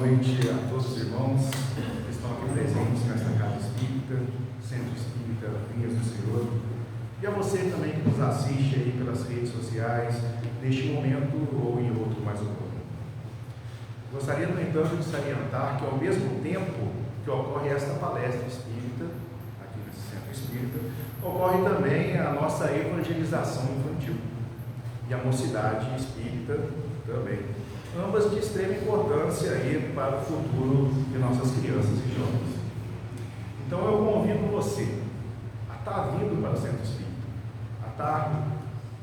noite a todos os irmãos que estão aqui presentes nesta casa espírita, Centro Espírita Vinhas do Senhor, e a você também que nos assiste aí pelas redes sociais, neste momento ou em outro mais oportuno. Gostaria, no entanto, de salientar que, ao mesmo tempo que ocorre esta palestra espírita, aqui nesse Centro Espírita, ocorre também a nossa evangelização infantil e a mocidade espírita também. Ambas de extrema importância aí para o futuro de nossas crianças e jovens. Então eu convido você a estar vindo para o Centro Espírita, a estar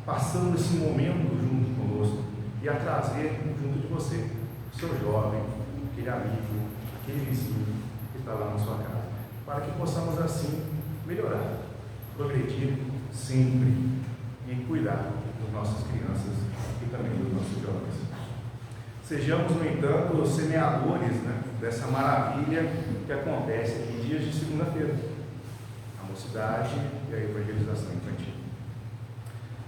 passando esse momento junto conosco e a trazer junto de você o seu jovem, aquele amigo, aquele vizinho que está lá na sua casa, para que possamos assim melhorar, progredir sempre e cuidar das nossas crianças e também dos nossos jovens. Sejamos, no entanto, semeadores, dessa maravilha que acontece em dias de segunda-feira, a mocidade e a evangelização infantil.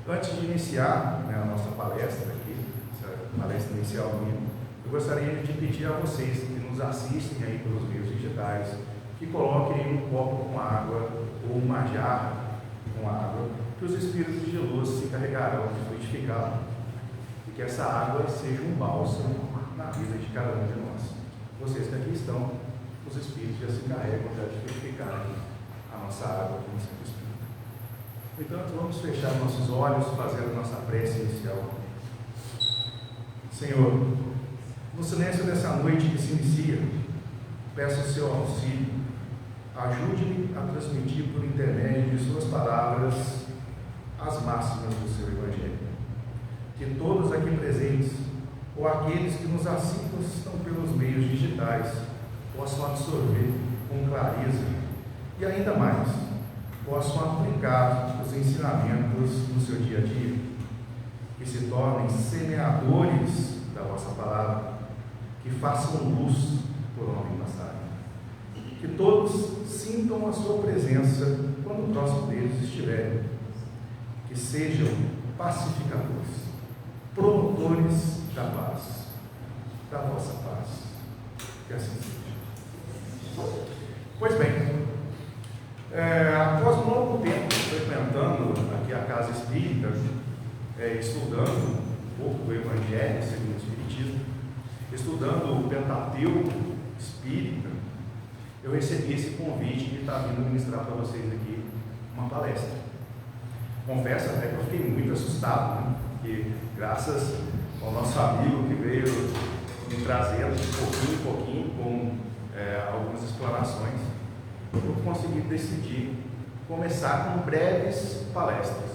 Antes de iniciar a nossa palestra aqui, essa palestra inicial minha, eu gostaria de pedir a vocês que nos assistem aí pelos meios digitais, que coloquem um copo com água ou uma jarra com água, que os espíritos de luz se encarregarão de fluidificar, e que essa água seja um bálsamo na vida de cada um de nós. Vocês que aqui estão, os espíritos já se encarregam de fluidificar aqui a nossa água aqui no Centro Espírita. Portanto, vamos fechar nossos olhos, fazendo nossa prece inicial. Senhor, no silêncio dessa noite que se inicia, peço o seu auxílio. Ajude-me a transmitir por intermédio de suas palavras as máximas do seu Evangelho. Que todos aqui presentes, ou aqueles que nos assistam pelos meios digitais, possam absorver com clareza e ainda mais, possam aplicar os ensinamentos no seu dia a dia, que se tornem semeadores da vossa palavra, que façam luz por onde passarem, que todos sintam a sua presença quando o próximo deles estiverem, que sejam pacificadores, promotores da paz, da vossa paz, que assim seja. Pois bem, após um longo tempo frequentando aqui a casa espírita, estudando um pouco do Evangelho segundo o Espiritismo, estudando o Pentateuco espírita, eu recebi esse convite de estar vindo ministrar para vocês aqui uma palestra. Confesso até que eu fiquei muito assustado, porque graças ao nosso amigo que veio me trazendo de pouquinho em pouquinho, com algumas explanações, eu consegui decidir começar com breves palestras.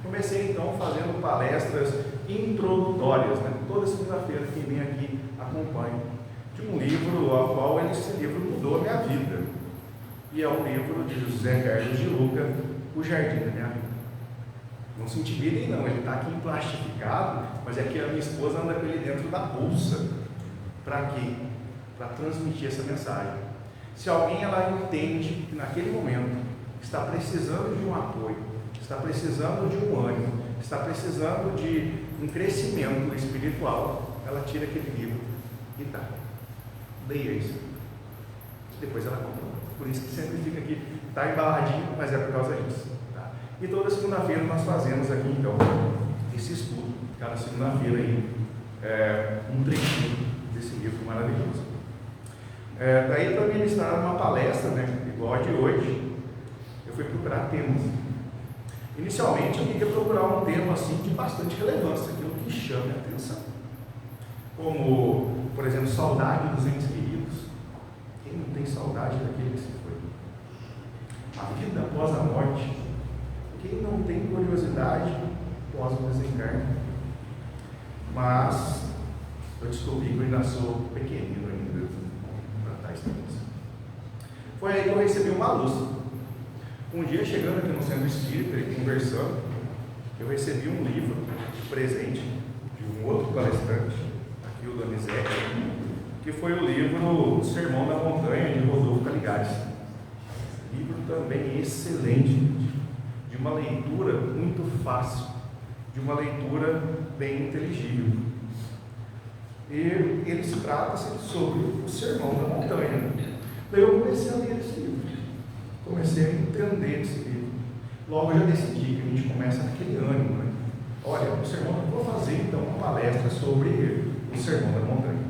Comecei então fazendo palestras introdutórias, toda segunda-feira quem vem aqui acompanha, de um livro ao qual esse livro mudou a minha vida, e é um livro de José Carlos de Luca, O Jardim da Minha Vida. Não se intimidem não, ele está aqui plastificado, mas é que a minha esposa anda com ele dentro da bolsa. Para quê? Para transmitir essa mensagem. Se alguém ela entende que naquele momento está precisando de um apoio, está precisando de um ânimo, está precisando de um crescimento espiritual, ela tira aquele livro e dá. Leia isso. Depois ela compra. Por isso que sempre fica aqui, está embaladinho, mas é por causa disso. E toda segunda-feira nós fazemos aqui, então, esse estudo. Cada segunda-feira aí, um trechinho desse livro maravilhoso. Daí, para ministrar uma palestra, igual a de hoje, eu fui procurar temas. Inicialmente, eu queria procurar um tema, assim, de bastante relevância, aquilo que chame a atenção. Como, por exemplo, saudade dos entes queridos. Quem não tem saudade daquele que se foi? A vida após a morte. Quem não tem curiosidade pós o desencarne? Mas eu descobri que eu ainda sou pequenino ainda para tais temas. Foi aí que eu recebi uma luz. Um dia, chegando aqui no Centro Espírita e conversando, eu recebi um livro de presente de um outro palestrante, aqui o Donizete, que foi o livro Sermão da Montanha, de Rodolfo Caligares. Livro também excelente, de uma leitura muito fácil, de uma leitura bem inteligível. ele se trata sobre o Sermão da Montanha. Daí eu comecei a ler esse livro, comecei a entender esse livro. Logo eu já decidi que a gente começa naquele ânimo, né? Olha, o sermão, eu vou fazer então uma palestra sobre o Sermão da Montanha.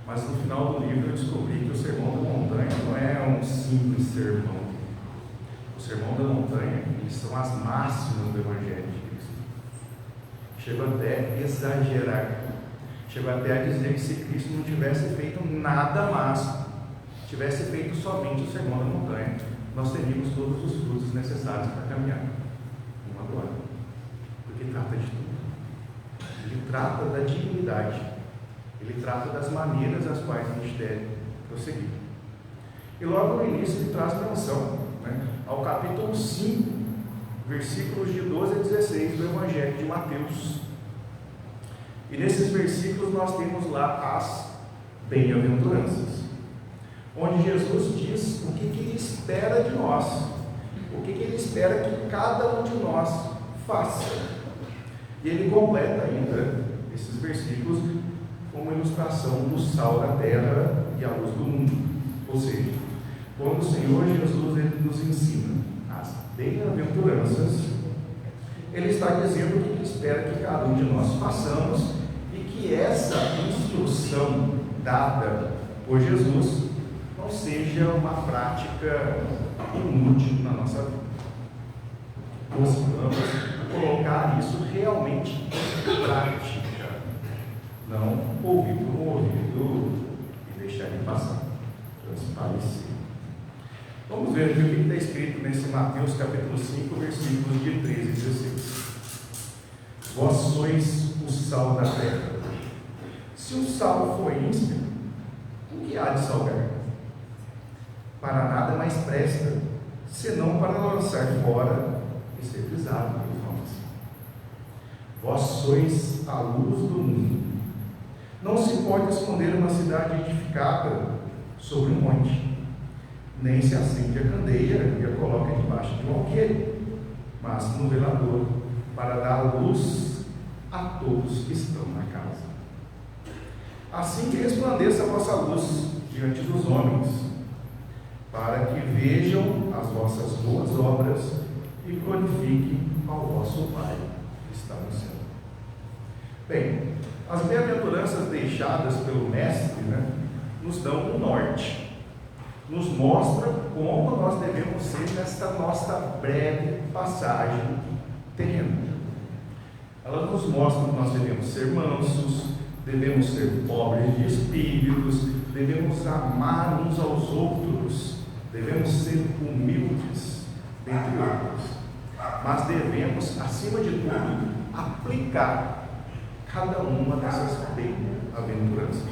Mas no final do livro eu descobri que o Sermão da Montanha não é um simples sermão. O Sermão da Montanha, eles são as máximas do Evangelho de Cristo. Chego até a exagerar, chego até a dizer que se Cristo não tivesse feito nada máximo, tivesse feito somente o Sermão da Montanha, nós teríamos todos os frutos necessários para caminhar uma glória. Porque trata de tudo. Ele trata da dignidade, ele trata das maneiras às quais a gente deve prosseguir. E logo no início ele traz menção, né, ao capítulo 5, versículos de 12 a 16 do Evangelho de Mateus. E nesses versículos nós temos lá as bem-aventuranças, onde Jesus diz o que ele espera de nós, o que ele espera que cada um de nós faça. E ele completa ainda esses versículos com uma ilustração do sal da terra e a luz do mundo. Ou seja, quando o Senhor Jesus ele nos ensina as bem-aventuranças, ele está dizendo o que ele espera que cada um de nós façamos e que essa instrução dada por Jesus não seja uma prática inútil na nossa vida. Possamos colocar isso realmente em prática, não ouvir por um ouvido e deixar ele passar, transparecer. Vamos ver aqui o que está escrito nesse Mateus capítulo 5, versículos de 13 e 16. Vós sois o sal da terra. Se o sal for ínspido, o que há de salgar? Para nada mais presta, senão para lançar fora e ser pisado pelos homens. Vós sois a luz do mundo. Não se pode esconder uma cidade edificada sobre um monte, nem se acende a candeia e a coloca debaixo de um alqueire, mas no velador, para dar luz a todos que estão na casa. Assim que resplandeça a vossa luz diante dos homens, para que vejam as vossas boas obras e glorifiquem ao vosso Pai que está no céu. Bem, as bem-aventuranças deixadas pelo Mestre, nos dão um norte, nos mostram como nós devemos ser nesta nossa breve passagem terrena. Ela nos mostra que nós devemos ser mansos, devemos ser pobres de espíritos, devemos amar uns aos outros, devemos ser humildes, dentre outros. Mas devemos, acima de tudo, aplicar cada uma dessas bem-aventuranças.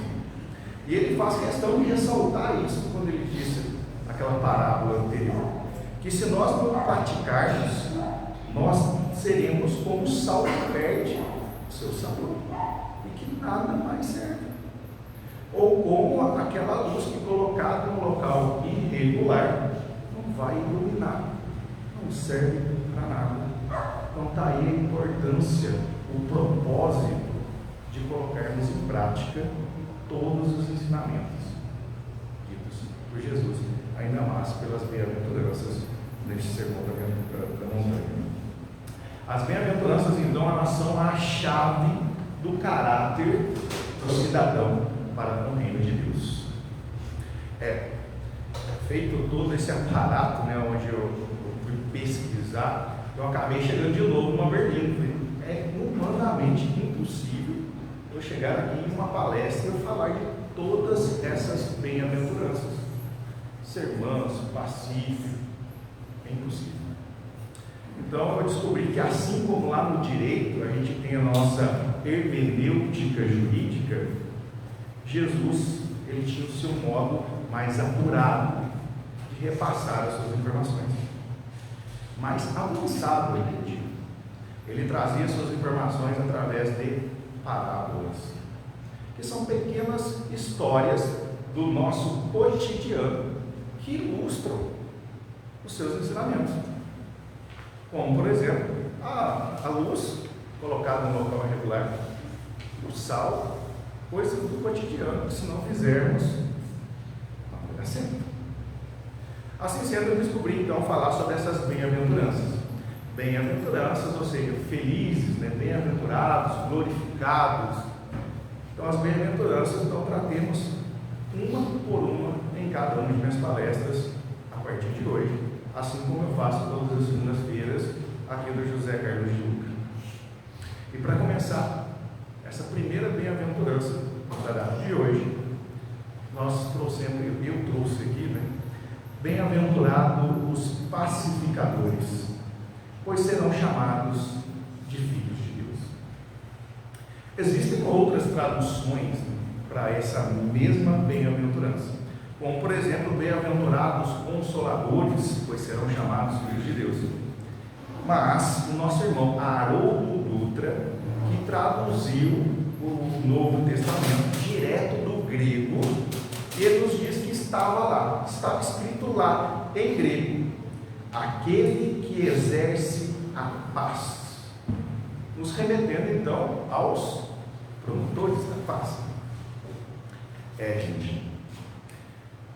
E ele faz questão de ressaltar isso quando ele disse naquela parábola anterior, que se nós não praticarmos, nós seremos como o sal que perde o seu sabor e que nada mais serve. Ou como aquela luz que colocada em um local irregular não vai iluminar, não serve para nada. Então está aí a importância, o propósito de colocarmos em prática todos os ensinamentos ditos por Jesus, ainda mais pelas bem-aventuranças neste sermão da montanha. As bem-aventuranças, então, elas são a chave do caráter do cidadão para com o reino de Deus. Feito todo esse aparato, onde eu fui pesquisar, eu acabei chegando de novo numa Berlim. É humanamente impossível eu chegar aqui em uma palestra e falar de todas essas bem-aventuranças. Ser manso, pacífico, é impossível. Então eu descobri que assim como lá no direito a gente tem a nossa hermenêutica jurídica, Jesus ele tinha o seu modo mais apurado de repassar as suas informações, mais avançado, eu digo. Ele trazia suas informações através de parábolas, que são pequenas histórias do nosso cotidiano que ilustram os seus ensinamentos. Como, por exemplo, a luz colocada no local irregular. O sal, coisas do cotidiano, que se não fizermos, não vai dar certo. Assim sendo, eu descobri então falar sobre essas bem-aventuranças. Bem-aventuranças, ou seja, felizes, né? Bem-aventurados, glorificados. Então, as bem-aventuranças, então, tratemos uma por uma em cada uma de minhas palestras a partir de hoje, assim como eu faço todas as segundas-feiras aqui do José Carlos de Luca. E para começar, essa primeira bem-aventurança da data de hoje, nós trouxemos, eu trouxe aqui, né? Bem-aventurados os pacificadores, pois serão chamados de filhos de Deus. Existem outras traduções para essa mesma bem-aventurança, como por exemplo, bem-aventurados consoladores, pois serão chamados filhos de Deus. Mas o nosso irmão Haroldo Dutra, que traduziu o Novo Testamento direto do grego, ele nos diz que estava escrito lá em grego: aquele que exerce a paz, nos remetendo então aos promotores da paz. Gente,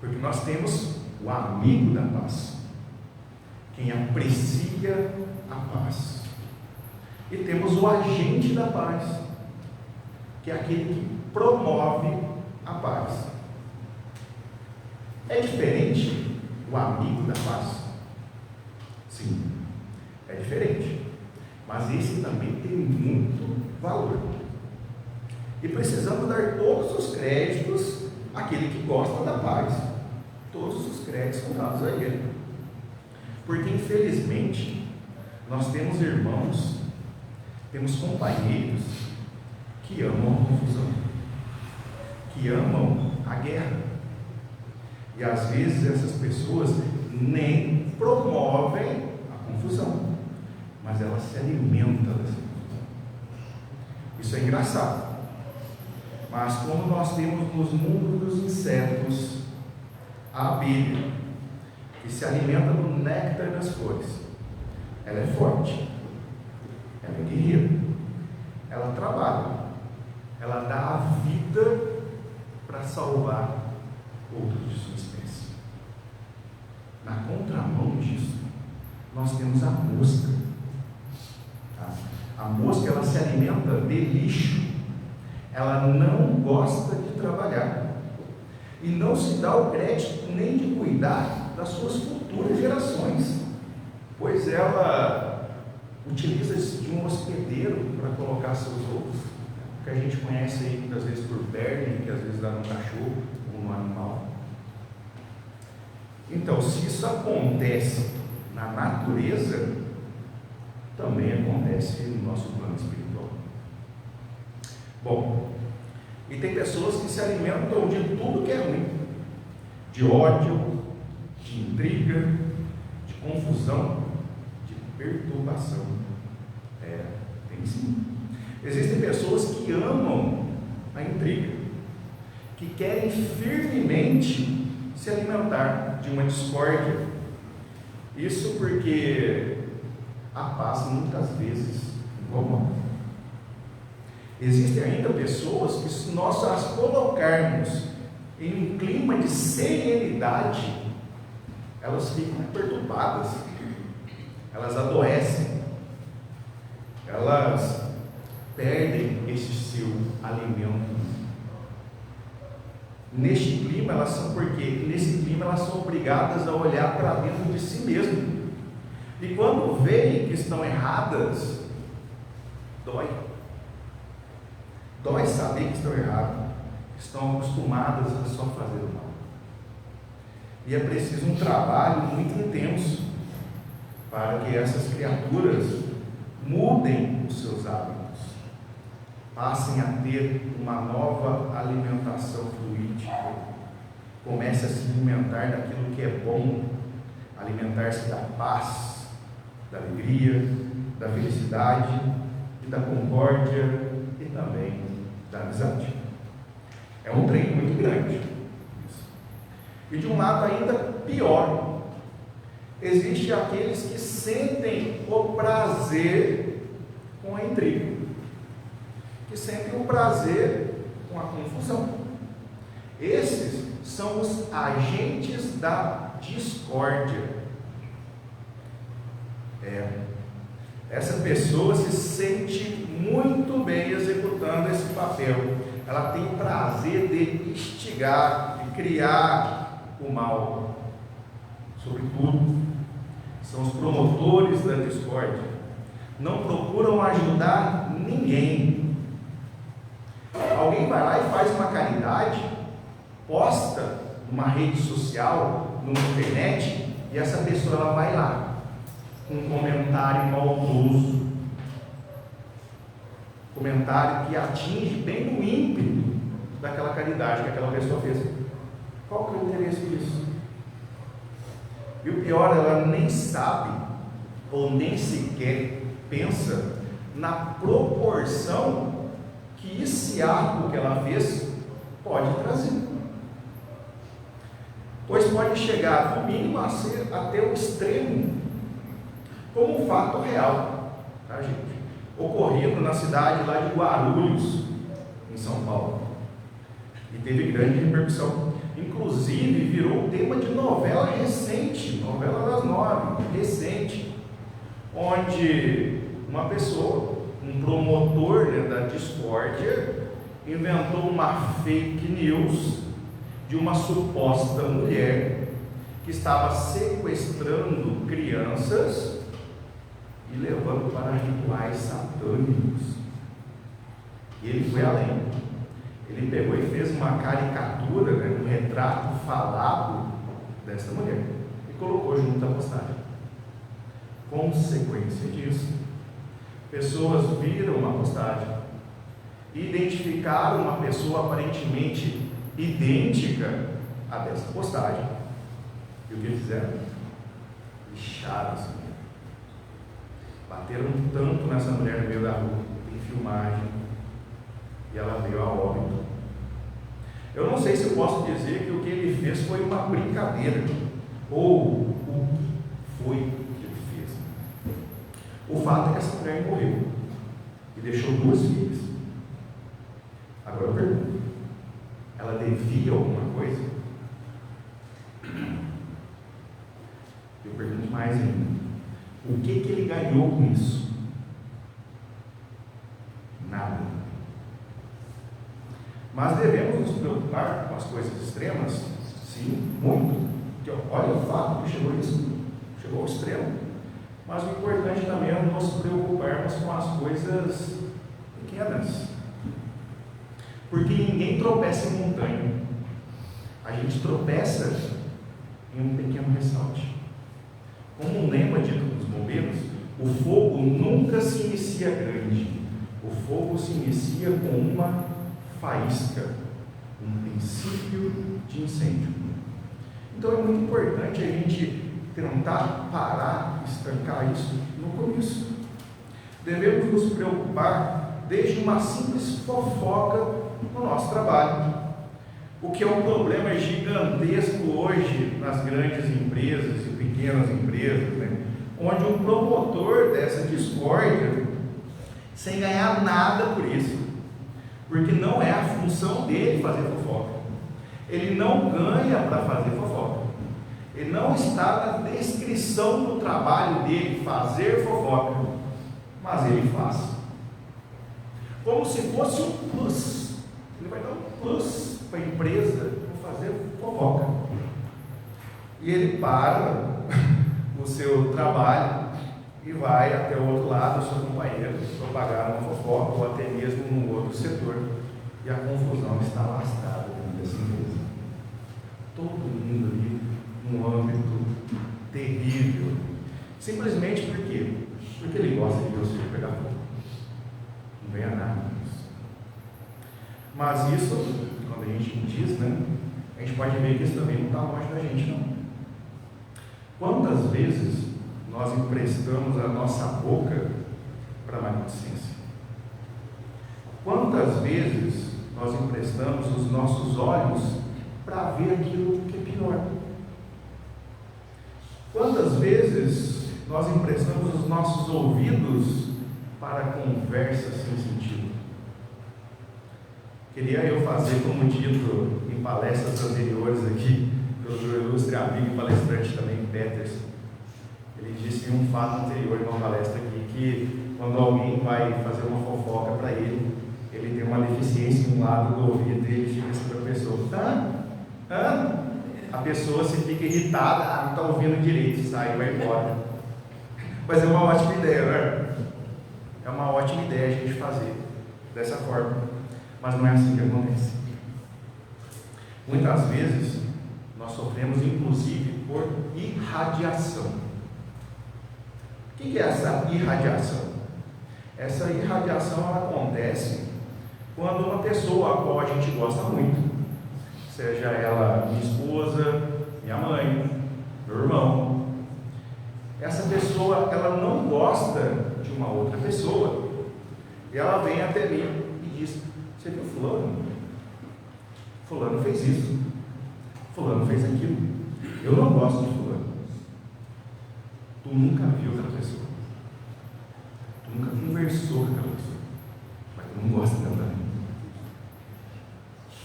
porque nós temos o amigo da paz, quem aprecia a paz, e temos o agente da paz, que é aquele que promove a paz. É diferente o amigo da paz? Sim, é diferente, mas esse também tem muito valor, e precisamos dar todos os créditos àquele que gosta da paz. Todos os créditos são dados a ele, porque infelizmente nós temos irmãos, temos companheiros que amam a confusão, que amam a guerra, e às vezes essas pessoas nem promovem a confusão, mas elas se alimentam dessa confusão. Isso é engraçado, mas como nós temos nos mundos dos insetos a abelha, que se alimenta do néctar das flores, ela é forte, ela é guerreira, ela trabalha, ela dá a vida para salvar outros de sua espécie. Na contramão disso, nós temos a mosca. A mosca, ela se alimenta de lixo, ela não gosta de trabalhar e não se dá o crédito nem de cuidar das suas futuras gerações, pois ela utiliza de um hospedeiro para colocar seus ovos, que a gente conhece aí muitas vezes por verme, que às vezes dá no cachorro ou no animal. Então, se isso acontece na natureza, também acontece no nosso plano espiritual. Bom, e tem pessoas que se alimentam de tudo que é ruim, de ódio, de intriga, de confusão, de perturbação. Tem sim. Existem pessoas que amam a intriga, que querem firmemente se alimentar de uma discórdia. Isso porque a paz muitas vezes incomoda. Existem ainda pessoas que, se nós as colocarmos em um clima de serenidade, elas ficam perturbadas, elas adoecem, elas perdem esse seu alimento. Neste clima elas são, porque nesse clima elas são obrigadas a olhar para dentro de si mesmo, e quando veem que estão erradas, dói saber que estão erradas, estão acostumadas a só fazer o mal, e é preciso um trabalho muito intenso para que essas criaturas mudem os seus hábitos, passem a ter uma nova alimentação fluídica, comece a se alimentar daquilo que é bom, alimentar-se da paz, da alegria, da felicidade e da concórdia e também da amizade. É um treino muito grande. E de um lado ainda pior, existem aqueles que sentem o prazer com a intriga, que sentem o prazer com a confusão. Esses são os agentes da discórdia. Essa pessoa se sente muito bem executando esse papel. Ela tem o prazer de instigar, de criar o mal. Sobretudo, são os promotores da discórdia. Não procuram ajudar ninguém. Alguém vai lá e faz uma caridade, posta numa rede social, numa internet, e essa pessoa ela vai lá com um comentário maldoso, comentário que atinge bem no ímpeto daquela caridade que aquela pessoa fez. Qual que é o interesse disso? E o pior, ela nem sabe ou nem sequer pensa na proporção que esse ato que ela fez pode trazer. Pois pode chegar, no mínimo, a ser até o extremo, como um fato real, tá, gente? Ocorrido na cidade lá de Guarulhos, em São Paulo, e teve grande repercussão. Inclusive virou tema de novela recente, novela das 9, recente, onde uma pessoa, um promotor, né, da discórdia, inventou uma fake news de uma suposta mulher que estava sequestrando crianças e levando para rituais satânicos. E ele foi além. Ele pegou e fez uma caricatura, né, um retrato falado dessa mulher e colocou junto da postagem. Consequência disso, pessoas viram uma postagem e identificaram uma pessoa aparentemente idêntica a dessa postagem. E o que fizeram? Lixaram essa mulher. Bateram tanto nessa mulher no meio da rua, tem filmagem, e ela veio a óbito. Eu não sei se eu posso dizer que o que ele fez foi uma brincadeira, ou o que foi que ele fez. O fato é que essa mulher morreu e deixou 2 filhas. Agora eu pergunto, ela devia alguma coisa? Eu pergunto mais ainda, o que ele ganhou com isso? Nada. Mas devemos nos preocupar com as coisas extremas? Sim, muito. Porque olha o fato que chegou ao extremo. Mas o importante também é nos preocuparmos com as coisas pequenas. Porque ninguém tropeça em montanha. A gente tropeça em um pequeno ressalte. Como um lema dito dos bombeiros, o fogo nunca se inicia grande. O fogo se inicia com uma faísca, um princípio de incêndio. Então é muito importante a gente tentar parar, estancar isso no começo. Devemos nos preocupar desde uma simples fofoca no nosso trabalho, o que é um problema gigantesco hoje nas grandes empresas e pequenas empresas, né? Onde um promotor dessa discórdia, sem ganhar nada por isso, porque não é a função dele fazer fofoca, ele não ganha para fazer fofoca, ele não está na descrição do trabalho dele fazer fofoca, mas ele faz, como se fosse um plus. Ele vai dar um plus para a empresa para fazer fofoca. E ele para o seu trabalho e vai até o outro lado, o seu companheiro, propagar uma fofoca ou até mesmo num outro setor. E a confusão está lastrada dentro dessa empresa. Todo mundo ali num âmbito terrível. Simplesmente por quê? Porque ele gosta de ver o circo pegar fogo. Não ganha nada. Mas isso, quando a gente diz, né, a gente pode ver que isso também não está longe da gente, não. Quantas vezes nós emprestamos a nossa boca para a maledicência? Quantas vezes nós emprestamos os nossos olhos para ver aquilo que é pior? Quantas vezes nós emprestamos os nossos ouvidos para conversas sem sentido? Queria eu fazer como dito em palestras anteriores aqui, pelo ilustre amigo e palestrante também, Peters. Ele disse em um fato anterior, em uma palestra aqui, que quando alguém vai fazer uma fofoca para ele, ele tem uma deficiência em um lado do ouvido e ele fica assim para a pessoa, a pessoa se fica irritada, não está ouvindo direito, sai e vai embora. Mas é uma ótima ideia, né? É uma ótima ideia a gente fazer dessa forma, mas não é assim que acontece. Muitas vezes nós sofremos inclusive por irradiação. O que é essa irradiação? Essa irradiação ela acontece quando uma pessoa a qual a gente gosta muito, seja ela minha esposa, minha mãe, meu irmão, essa pessoa ela não gosta de uma outra pessoa, e ela vem até mim e diz: você viu fulano? Fulano fez isso, fulano fez aquilo, eu não gosto de fulano. Tu nunca viu aquela pessoa, tu nunca conversou com aquela pessoa, mas tu não gosta dela também.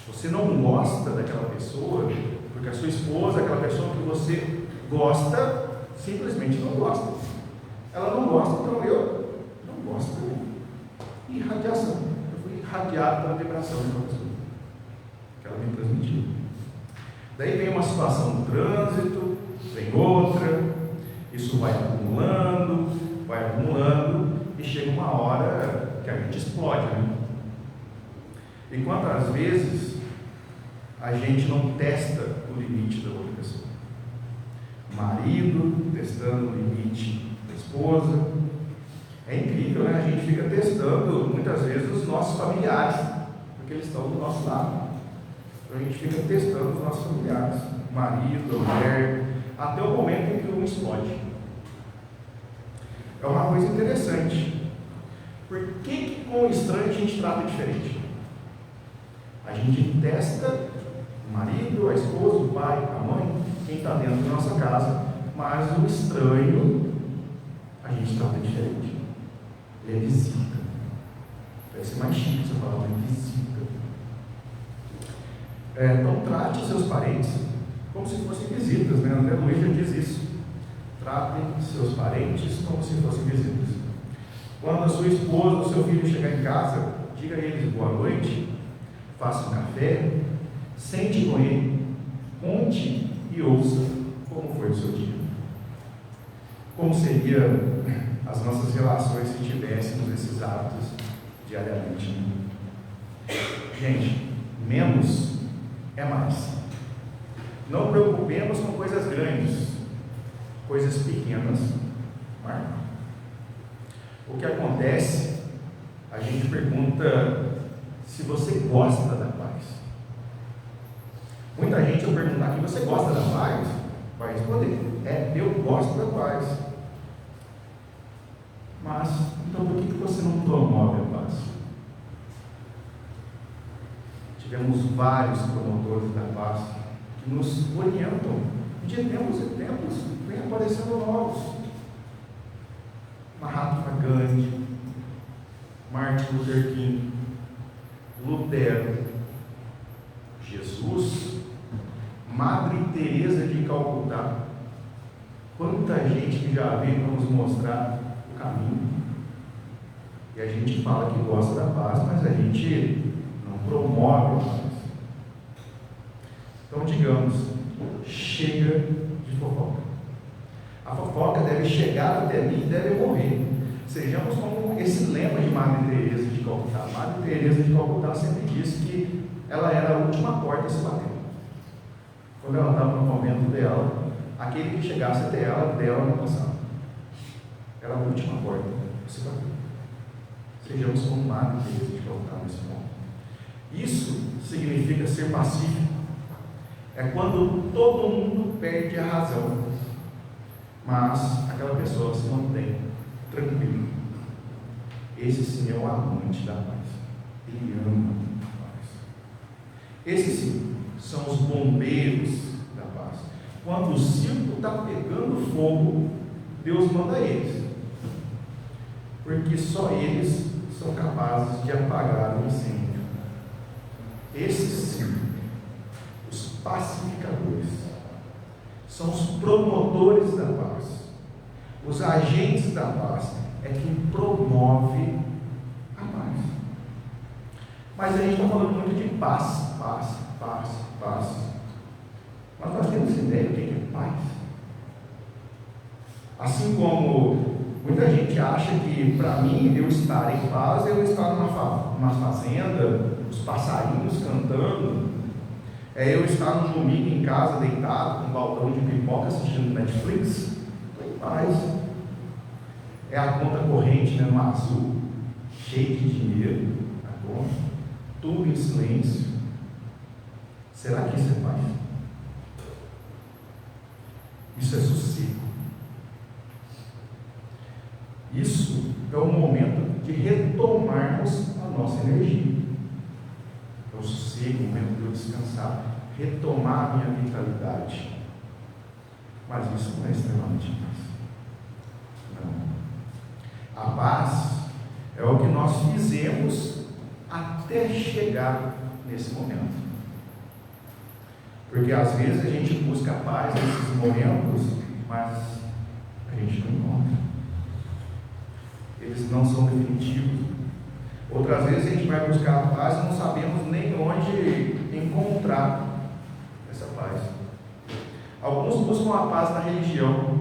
Você não gosta daquela pessoa porque a sua esposa, aquela pessoa que você gosta, simplesmente não gosta. Ela não gosta, então eu não gosto também. Irradiação. Eu fui irradiado pela vibração daquela pessoa que ela me transmitiu. Daí vem uma situação no trânsito, vem outra, isso vai acumulando, e chega uma hora que a gente explode, né? E quantas vezes a gente não testa o limite da outra pessoa? O marido testando o limite da esposa. É incrível, né? A gente fica testando muitas vezes os nossos familiares, porque eles estão do nosso lado. Então a gente fica testando os nossos familiares, o marido, a mulher, até o momento em que um explode. É uma coisa interessante. Por que com o estranho a gente trata diferente? A gente testa o marido, a esposa, o pai, a mãe, quem está dentro da nossa casa, mas o estranho a gente trata diferente. Ele é visita. Deve ser mais chique essa palavra, visita. Então trate seus parentes como se fossem visitas, né? André Luiz já diz isso. Tratem seus parentes como se fossem visitas. Quando a sua esposa ou seu filho chegar em casa, diga a eles boa noite, faça um café, sente com ele, conte e ouça como foi o seu dia. Como seriam as nossas relações se tivéssemos esses hábitos diariamente? Gente, menos é mais. Não preocupemos com coisas grandes, coisas pequenas marcam. O que acontece, a gente pergunta se você gosta da paz. Muita gente, eu perguntar aqui, você gosta da paz? Vai responder: eu gosto da paz. Mas, então por que você não promove a paz? Tivemos vários promotores da paz que nos orientam. De tempos em tempos, vem aparecendo novos. Mahatma Gandhi, Martin Luther King, Lutero, Jesus, Madre Teresa de Calcutá. Quanta gente que já veio para nos mostrar o caminho. E a gente fala que gosta da paz, mas a gente não promove a paz. Então digamos, chega de fofoca. A fofoca deve chegar até mim e deve morrer. Sejamos como esse lema de Madre Teresa de Calcutá. Madre Teresa de Calcutá sempre disse que ela era a última porta a se bater. Quando ela estava no convento dela, aquele que chegasse até ela, dela não passava. Era a última porta a se bater. Sejamos como Madre Teresa de Calcutá nesse ponto. Isso significa ser pacífico. É quando todo mundo perde a razão, mas aquela pessoa se mantém tranquila. Esse sim é o amante da paz. Ele ama a paz. Esses sim são os bombeiros da paz. Quando o circo está pegando fogo, Deus manda eles, porque só eles são capazes de apagar o incêndio. são os promotores da paz. Os agentes da paz é quem promove a paz. Mas a gente está falando muito de paz, paz, paz, paz. Mas nós temos ideia do que é paz? Assim como muita gente acha que para mim eu estar em paz é eu estar numa fazenda, os passarinhos cantando, é eu estar no domingo em casa deitado com um baldão de pipoca assistindo Netflix. Estou em paz. É a conta corrente, né, no azul, cheia de dinheiro, a conta, tudo em silêncio. Será que isso é paz? Isso é sossego. Isso é o momento de retomarmos a nossa energia. É o sossego, o momento de eu descansar, retomar a minha vitalidade. Mas isso não é extremamente paz. Não. A paz é o que nós fizemos até chegar nesse momento. Porque às vezes a gente busca a paz nesses momentos, mas a gente não encontra. Eles não são definitivos. Outras vezes a gente vai buscar a paz e não sabemos nem onde encontrar essa paz. Alguns buscam a paz na religião,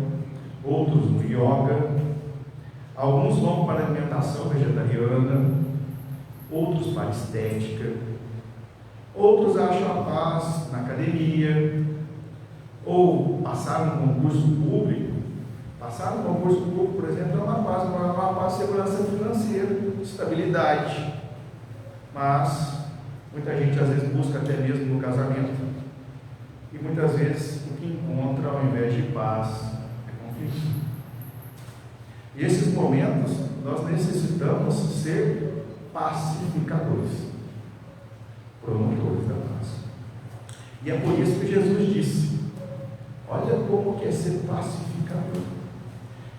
outros no yoga, alguns vão para a alimentação vegetariana, outros para a estética, outros acham a paz na academia, ou passar um concurso público. Passar um concurso público, por exemplo, é uma paz de segurança financeira, estabilidade. Mas muita gente às vezes busca até mesmo no casamento. E muitas vezes o que encontra ao invés de paz é conflito. E esses momentos nós necessitamos ser pacificadores, promotores da paz. E é por isso que Jesus disse: olha como que é ser pacificador.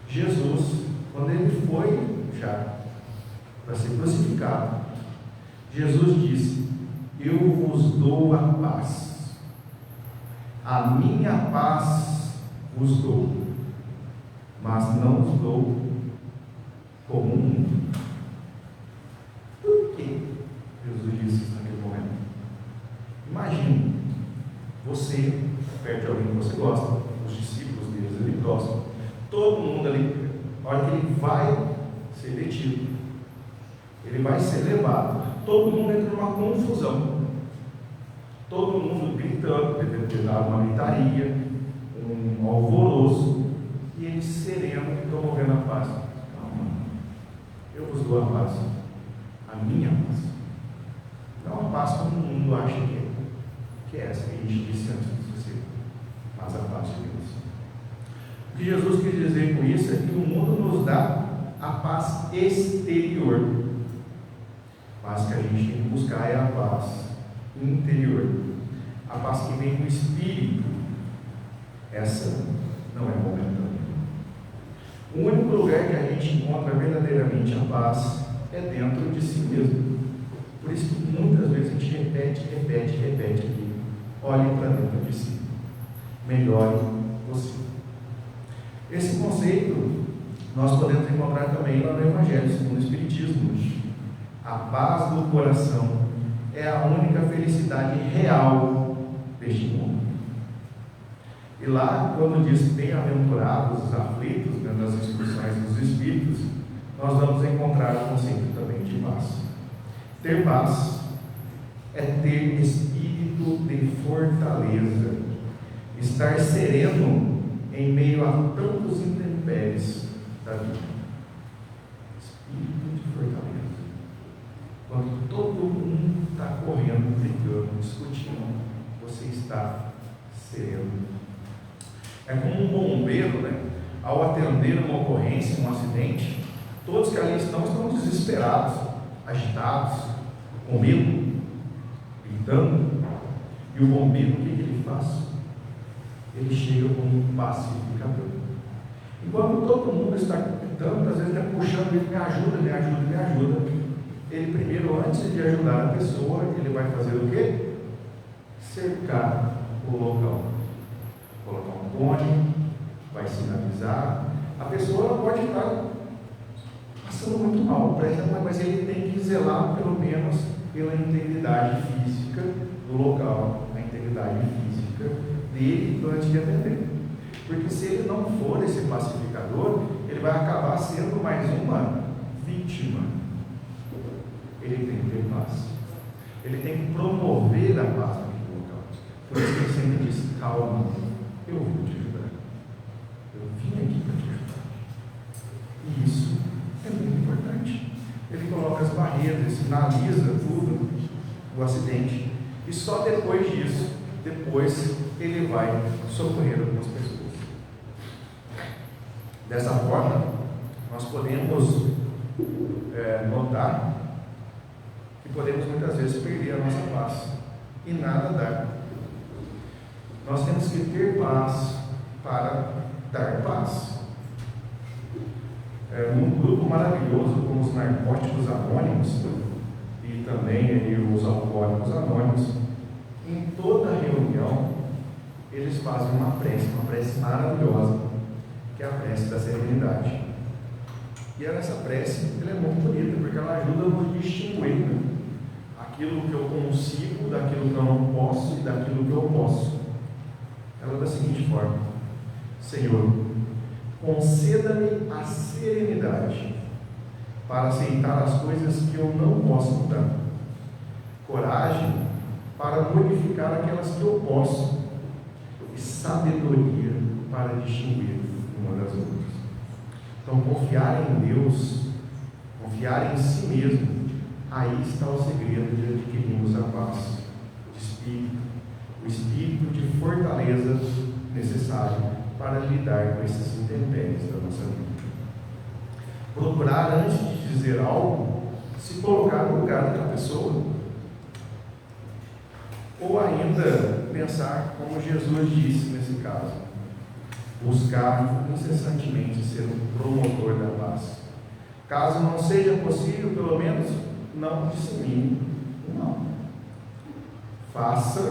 Jesus, quando ele foi já para ser crucificado, Jesus disse: eu vos dou a paz, a minha paz vos dou, mas não vos dou como o mundo. Por que Jesus disse isso naquele momento? Imagine você perto de alguém que você gosta, os discípulos deles ali próximo, todo mundo ali, a hora que ele vai ser detido, ele vai ser levado, todo mundo entra numa confusão, todo mundo gritando, devendo ter dado uma gritaria, um alvoroço, e ele sereno, promovendo a paz. Calma, eu vos dou a paz, a minha paz, não a paz como o mundo acha que é essa que a gente disse antes de você, mas a paz de Deus. O que Jesus quis dizer com isso é que o mundo nos dá a paz exterior, mas que a gente tem que buscar é a paz interior, a paz que vem do Espírito. Essa não é momentânea. O único lugar que a gente encontra verdadeiramente a paz é dentro de si mesmo. Por isso que muitas vezes a gente repete aqui: olhe para dentro de si, melhore você. Esse conceito nós podemos encontrar também lá no Evangelho segundo o Espiritismo. A paz do coração é a única felicidade real deste mundo. E lá, quando diz bem-aventurados os aflitos, dentro das instruções dos Espíritos, nós vamos encontrar o conceito também de paz. Ter paz é ter espírito de fortaleza, estar sereno em meio a tantos intempéries da vida. Espírito de fortaleza. Quando todo mundo está correndo, brigando, discutindo, você está sereno. É como um bombeiro, né? Ao atender uma ocorrência, um acidente, todos que ali estão desesperados, agitados, com medo, gritando. E o bombeiro, o que ele faz? Ele chega como um pacificador. Enquanto todo mundo está gritando, às vezes está puxando ele: me ajuda, me ajuda, me ajuda. Ele primeiro, antes de ajudar a pessoa, ele vai fazer o quê? Cercar o local. colocar um cone, vai sinalizar. A pessoa pode estar passando muito mal, mas ele tem que zelar pelo menos pela integridade física do local, a integridade física dele antes de atender. Porque se ele não for esse pacificador, ele vai acabar sendo mais uma vítima. Ele tem que ter paz. Ele tem que promover a paz naquele local. Por isso que ele sempre diz: calma, eu vou te ajudar. Eu vim aqui para te ajudar. E isso é muito importante. Ele coloca as barreiras, sinaliza tudo, o acidente. E só depois disso, ele vai socorrer algumas pessoas. Dessa forma, nós podemos notar que podemos muitas vezes perder a nossa paz e nada dar. Nós temos que ter paz para dar paz. Num grupo maravilhoso como os Narcóticos Anônimos e também os Alcoólicos Anônimos, em toda reunião eles fazem uma prece maravilhosa, que é a prece da serenidade. E essa prece ela é muito bonita, porque ela ajuda a nos distinguir aquilo que eu consigo, daquilo que eu não posso e daquilo que eu posso. Ela é da seguinte forma: Senhor, conceda-me a serenidade para aceitar as coisas que eu não posso mudar, coragem para modificar aquelas que eu posso e sabedoria para distinguir uma das outras. Então, confiar em Deus, confiar em si mesmo, aí está o segredo de adquirirmos a paz de espírito, o espírito de fortaleza necessário para lidar com esses intempéries da nossa vida. Procurar, antes de dizer algo, se colocar no lugar daquela pessoa. Ou ainda pensar como Jesus disse nesse caso: buscar incessantemente ser um promotor da paz. Caso não seja possível, pelo menos não dissemine o mal. Faça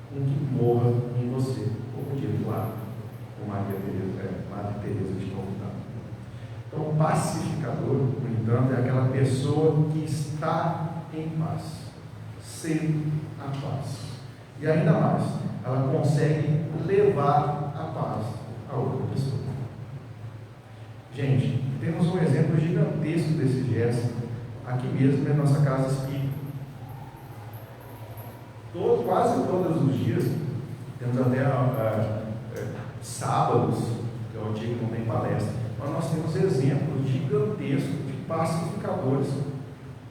com que morra em você, como dito lá com Madre Teresa de Calcutá. Então, o pacificador, no entanto, é aquela pessoa que está em paz, sem a paz. E ainda mais, ela consegue levar a paz a outra pessoa. Gente, temos um exemplo gigantesco desse gesto aqui mesmo na nossa casa espírita. Quase todos os dias, temos até sábados, que é o dia que não tem palestra, mas nós temos exemplos gigantescos de pacificadores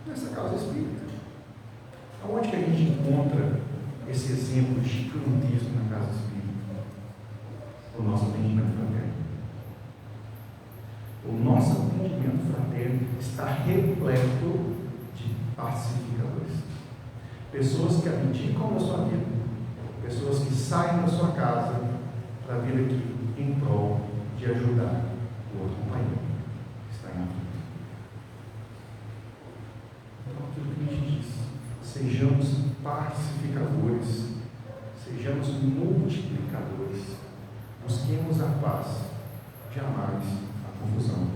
nessa casa espírita. Aonde que a gente encontra esse exemplo gigantesco na casa espírita? O nosso atendimento fraterno. O nosso atendimento fraterno está repleto de pacificadores. Pessoas que abdicam da sua vida, pessoas que saem da sua casa para vir aqui em prol de ajudar o outro companheiro que está em aflito. Então, aquilo que a gente diz: sejamos pacificadores, sejamos multiplicadores, busquemos a paz, jamais a confusão.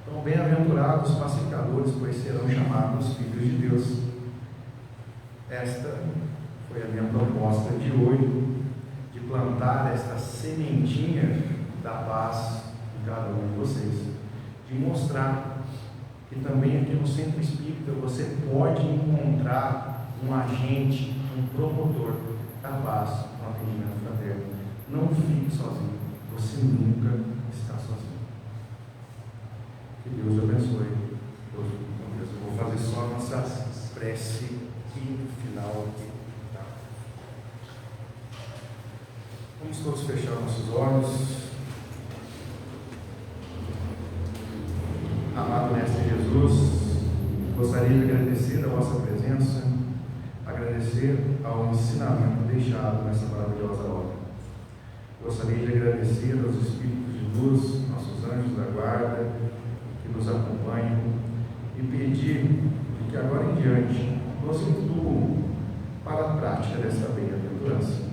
Então, bem-aventurados os pacificadores, pois serão chamados filhos de Deus. Esta foi a minha proposta de hoje, de plantar esta sementinha da paz em cada um de vocês, de mostrar que também aqui no Centro Espírita você pode encontrar um agente, um promotor da paz no atendimento fraterno. Não fique sozinho, você nunca está sozinho. Que Deus abençoe. Eu vou fazer só a nossa prece no final aqui. Tá? Vamos todos fechar nossos olhos. Amado Mestre Jesus, gostaria de agradecer a vossa presença, agradecer ao ensinamento deixado nessa maravilhosa obra. Gostaria de agradecer aos Espíritos de luz, nossos anjos da guarda, que nos acompanham, e pedir que agora em diante nos intuam para a prática desta bem-aventurança,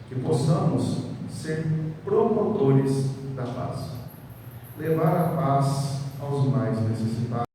que possamos possamos ser promotores da paz, levar a paz aos mais necessitados.